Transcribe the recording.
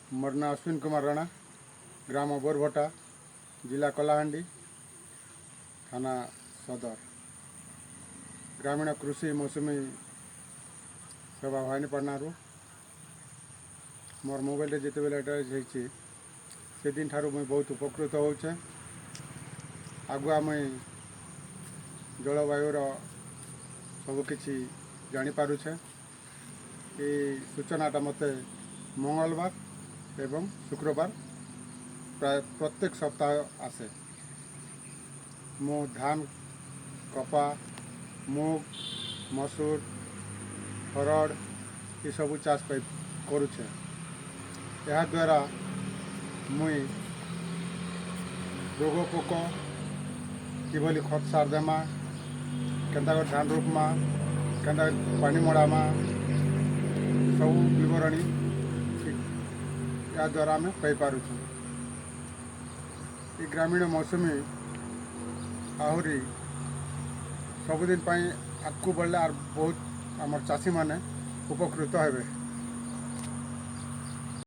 मोर ना अश्विन कुमार राणा, ग्राम बोरभटा, जिला कलाहांडी, थाना सदर। ग्रामीण कृषि मौसुमी सेवा भवानीपाटना मोर मोबाइल जिते बेले एड्रेस से दिन ठारू मुझे बहुत उपकृत होचे। आगुआ मुई जलवायुर सबकि जापारुचे। ये सूचनाटा मत मंगलवार एवं शुक्रवार प्राय प्रत्येक सप्ताह आसे। मु धान, कपा, मुग, मसूर, हरड़ ये सब चाष करुचे। यह द्वारा मुई रोग पोक किभली खत सार देमा, केन्ता धान रोपमा, केन्ता पानी मड़ामा सब विवरणी या द्वारा आम पाइपुँ। ये ग्रामीण मौसुमी आहरी सबुदिन आगू बढ़ले और बहुत आम चाषी मैंने उपकृत हेबे।